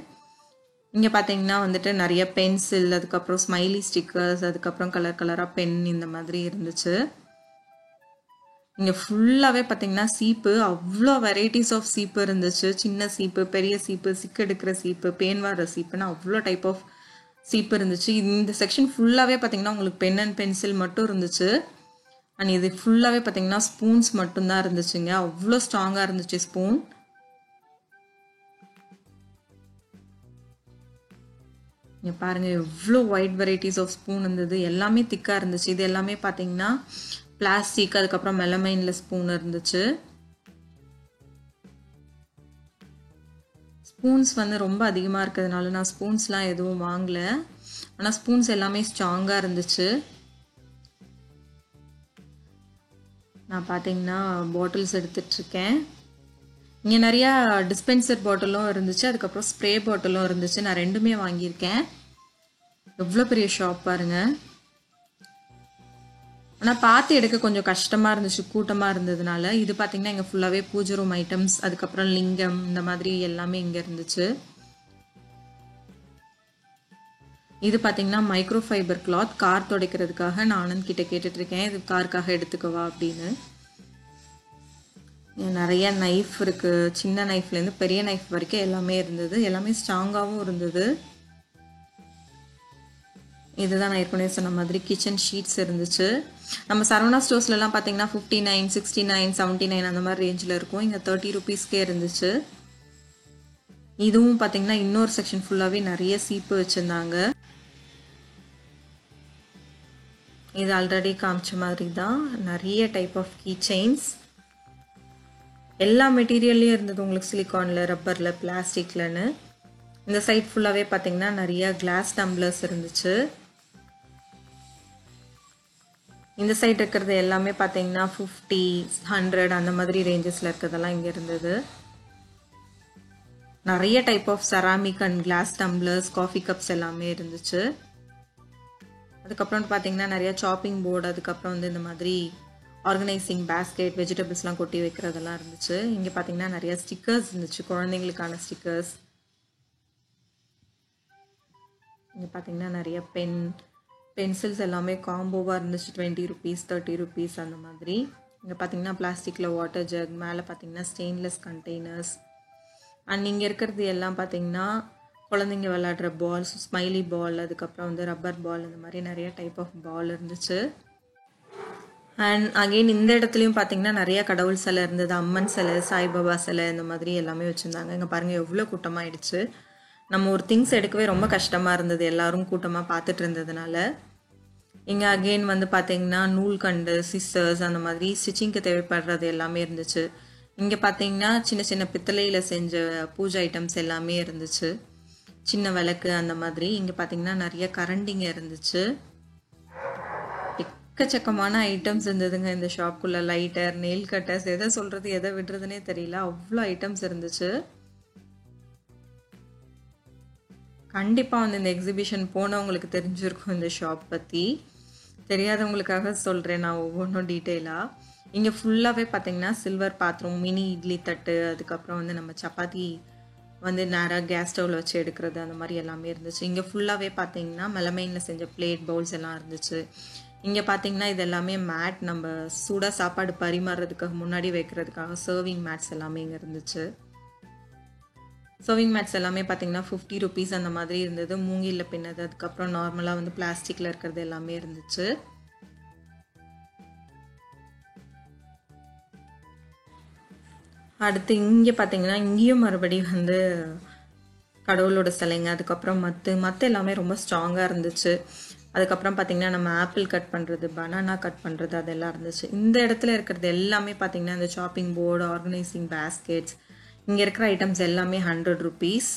இங்கே பார்த்தீங்கன்னா வந்துட்டு நிறைய பென்சில், அதுக்கப்புறம் ஸ்மைலி ஸ்டிக்கர்ஸ், அதுக்கப்புறம் கலர் கலராக பென், இந்த மாதிரி இருந்துச்சு. இங்கே ஃபுல்லாகவே பார்த்தீங்கன்னா சீப்பு, அவ்வளோ வெரைட்டிஸ் ஆஃப் சீப்பு இருந்துச்சு. சின்ன சீப்பு, பெரிய சீப்பு, சிக்கு எடுக்கிற சீப்பு, பேன் வர சீப்புன்னு அவ்வளோ டைப் ஆஃப் சீப்பு இருந்துச்சு. இந்த செக்ஷன் ஃபுல்லாகவே பார்த்தீங்கன்னா உங்களுக்கு பென் அண்ட் பென்சில் மட்டும் இருந்துச்சு. அண்ட் இது ஃபுல்லாகவே பார்த்தீங்கன்னா ஸ்பூன்ஸ் மட்டும்தான் இருந்துச்சுங்க. அவ்வளோ ஸ்ட்ராங்காக இருந்துச்சு ஸ்பூன். இங்கே பாருங்கள் எவ்வளோ வைட் வெரைட்டிஸ் ஆஃப் ஸ்பூன் இருந்தது. எல்லாமே திக்காக இருந்துச்சு. இது எல்லாமே பார்த்தீங்கன்னா பிளாஸ்டிக், அதுக்கப்புறம் மெலமைனில் ஸ்பூன் இருந்துச்சு. ஸ்பூன்ஸ் வந்து ரொம்ப அதிகமாக இருக்கிறதுனால நான் ஸ்பூன்ஸ்லாம் எதுவும் வாங்கலை. ஆனால் ஸ்பூன்ஸ் எல்லாமே ஸ்ட்ராங்காக இருந்துச்சு. நான் பார்த்தீங்கன்னா பாட்டில்ஸ் எடுத்துட்ருக்கேன். இங்கே நிறையா டிஸ்பென்சர் பாட்டிலும் இருந்துச்சு, அதுக்கப்புறம் ஸ்ப்ரே பாட்டிலும் இருந்துச்சு. நான் ரெண்டுமே வாங்கியிருக்கேன். எவ்வளோ பெரிய ஷாப் பாருங்கள். ஆனால் பார்த்து எடுக்க கொஞ்சம் கஷ்டமாக இருந்துச்சு கூட்டமாக இருந்ததுனால. இது பார்த்திங்கன்னா இங்கே ஃபுல்லாகவே பூஜை ரூம் ஐட்டம்ஸ், அதுக்கப்புறம் லிங்கம், இந்த மாதிரி எல்லாமே இங்கே இருந்துச்சு. இது பார்த்திங்கன்னா மைக்ரோ ஃபைபர் கிளாத், கார் துடைக்கிறதுக்காக நான் ஆனந்த் கிட்ட கேட்டுட்ருக்கேன், இது காருக்காக எடுத்துக்கவா அப்படின்னு. நிறைய நைஃப் இருக்குது, சின்ன நைஃப்லேருந்து பெரிய நைஃப் வரைக்கும் எல்லாமே இருந்தது. எல்லாமே ஸ்ட்ராங்காகவும் இருந்தது. இதுதான் நான் ஏற்கனவே சொன்ன மாதிரி கிச்சன் ஷீட்ஸ் இருந்துச்சு. நம்ம சரவணா ஸ்டோர்ஸ்லலாம் பார்த்தீங்கன்னா 59, 69, 79 அந்த மாதிரி ரேஞ்சில் இருக்கும். இங்கே 30 ருபீஸ்க்கே இருந்துச்சு. இதுவும் பார்த்தீங்கன்னா இன்னொரு செக்ஷன் ஃபுல்லாகவே நிறைய சீப்பு வச்சுருந்தாங்க. இது ஆல்ரெடி காமிச்ச மாதிரி தான் நிறைய டைப் ஆஃப் கீ செயின்ஸ். எல்லா மெட்டீரியல்லையும் இருந்தது உங்களுக்கு, சிலிக்கானில், ரப்பரில், பிளாஸ்டிக்லன்னு. இந்த சைட் ஃபுல்லாகவே பார்த்தீங்கன்னா நிறைய கிளாஸ் டம்ளர்ஸ் இருந்துச்சு. இந்த சைட் இருக்கிறது எல்லாமே பார்த்தீங்கன்னா 50, 100 அந்த மாதிரி ரேஞ்சஸில் இருக்கிறதெல்லாம் இங்கே இருந்தது. நிறைய type of ceramic and glass tumblers, coffee cups எல்லாமே இருந்துச்சு. அதுக்கப்புறம் பார்த்தீங்கன்னா நிறைய சாப்பிங் போர்டு, அதுக்கப்புறம் வந்து இந்த மாதிரி ஆர்கனைசிங் பேஸ்கெட், வெஜிடபிள்ஸ்லாம் கொட்டி வைக்கிறதெல்லாம் இருந்துச்சு. இங்கே பார்த்தீங்கன்னா நிறைய ஸ்டிக்கர்ஸ் இருந்துச்சு, குழந்தைங்களுக்கான ஸ்டிக்கர்ஸ். இங்கே பார்த்தீங்கன்னா நிறைய பென்சில்ஸ் எல்லாமே காம்போவாக இருந்துச்சு. 20 ருபீஸ், 30 ருபீஸ் அந்த மாதிரி. இங்கே பார்த்தீங்கன்னா பிளாஸ்டிக்கில் வாட்டர் ஜக், மேலே பார்த்தீங்கன்னா ஸ்டெயின்லெஸ் கண்டெய்னர்ஸ். அண்ட் இங்கே இருக்கிறது எல்லாம் பார்த்தீங்கன்னா குழந்தைங்க விளையாடுற பால்ஸ், ஸ்மைலி பால், அதுக்கப்புறம் வந்து ரப்பர் பால், இந்த மாதிரி நிறைய டைப் ஆஃப் பால் இருந்துச்சு. அண்ட் அகெயின் இந்த இடத்துலையும் பார்த்தீங்கன்னா நிறைய கடவுள் சிலை இருந்தது. அம்மன் சிலை, சாய்பாபா சிலை, இந்த மாதிரி எல்லாமே வச்சுருந்தாங்க. இங்கே பாருங்கள் எவ்வளோ கூட்டமாகிடுச்சு. நம்ம ஒரு திங்ஸ் எடுக்கவே ரொம்ப கஷ்டமாக இருந்தது, எல்லாரும் கூட்டமாக பார்த்துட்டு இருந்ததுனால. இங்கே அகெயின் வந்து பார்த்தீங்கன்னா நூல்கண்டு, சிஸ்ஸர்ஸ், அந்த மாதிரி ஸ்டிச்சிங்க்கு தேவைப்படுறது எல்லாமே இருந்துச்சு. இங்கே பார்த்தீங்கன்னா சின்ன சின்ன பித்தளையில் செஞ்ச பூஜை ஐட்டம்ஸ் எல்லாமே இருந்துச்சு, சின்ன விளக்கு அந்த மாதிரி. இங்கே பார்த்தீங்கன்னா நிறைய கரண்டிங்க இருந்துச்சு. எக்கச்சக்கமான ஐட்டம்ஸ் இருந்ததுங்க இந்த ஷாப்புக்குள்ளே. லைட்டர், நெயில் கட்டர்ஸ், எதை சொல்கிறது எதை விடுறதுனே தெரியல, அவ்வளோ ஐட்டம்ஸ் இருந்துச்சு. கண்டிப்பாக வந்து இந்த எக்ஸிபிஷன் போனவங்களுக்கு தெரிஞ்சிருக்கும் இந்த ஷாப் பற்றி. தெரியாதவங்களுக்காக சொல்கிறேன் நான் ஒவ்வொன்றும் டீட்டெயிலாக. இங்கே ஃபுல்லாகவே பார்த்தீங்கன்னா சில்வர் பாத்திரம், மினி இட்லி தட்டு, அதுக்கப்புறம் வந்து நம்ம சப்பாத்தி வந்து நேராக கேஸ் ஸ்டவ்வில் வச்சு எடுக்கிறது, அந்த மாதிரி எல்லாமே இருந்துச்சு. இங்கே ஃபுல்லாகவே பார்த்தீங்கன்னா மெலமைனில் செஞ்ச பிளேட், பவுல்ஸ் எல்லாம் இருந்துச்சு. இங்கே பார்த்தீங்கன்னா இது எல்லாமே மேட், நம்ம சூடாக சாப்பாடு பரிமாறுறதுக்காக முன்னாடி வைக்கிறதுக்காக சர்விங் மேட்ஸ் எல்லாமே இங்கே இருந்துச்சு. சர்விங் மேட்ஸ் எல்லாமே பார்த்தீங்கன்னா 50 ருபீஸ் அந்த மாதிரி இருந்தது. மூங்கிலில் பின்னது, அதுக்கப்புறம் நார்மலாக வந்து பிளாஸ்டிக்கில் இருக்கிறது எல்லாமே இருந்துச்சு. அடுத்து இங்கே பார்த்தீங்கன்னா இங்கேயும் மறுபடியும் வந்து கடவுளோட சிலைங்க, அதுக்கப்புறம் மற்ற எல்லாமே ரொம்ப ஸ்ட்ராங்காக இருந்துச்சு. அதுக்கப்புறம் பார்த்தீங்கன்னா நம்ம ஆப்பிள் கட் பண்ணுறது, பனானா கட் பண்ணுறது, அதெல்லாம் இருந்துச்சு. இந்த இடத்துல இருக்கிறது எல்லாமே பார்த்தீங்கன்னா இந்த சாப்பிங் போர்டு, ஆர்கனைசிங் பேஸ்கெட்ஸ், இங்கே இருக்கிற ஐட்டம்ஸ் எல்லாமே 100 ருபீஸ்.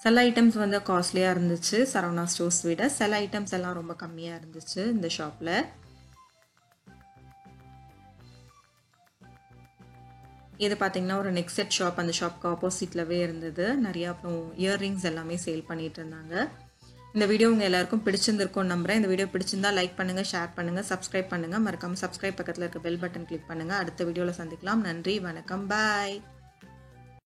சில ஐட்டம்ஸ் வந்து காஸ்ட்லியாக இருந்துச்சு சரவணா ஸ்டோர்ஸ் விட, சில ஐட்டம்ஸ் எல்லாம் ரொம்ப கம்மியாக இருந்துச்சு இந்த ஷாப்பில். இது பார்த்தீங்கன்னா ஒரு நெக் செட் ஷாப், அந்த ஷாப்க்கு ஆப்போசிட்லவே இருந்தது. நிறையா அப்புறம் இயர்ரிங்ஸ் எல்லாமே சேல் பண்ணிட்டு இருந்தாங்க. இந்த வீடியோ உங்கள் எல்லாருக்கும் பிடிச்சிருந்திருக்கும்னு நம்புறேன். இந்த வீடியோ பிடிச்சிருந்தா லைக் பண்ணுங்கள், ஷேர் பண்ணுங்கள், சப்ஸ்கிரைப் பண்ணுங்கள். மறக்காமல் சப்ஸ்கிரைப் பக்கத்தில் இருக்க பெல் பட்டன் கிளிக் பண்ணுங்கள். அடுத்த வீடியோவில் சந்திக்கலாம். நன்றி, வணக்கம், பாய்.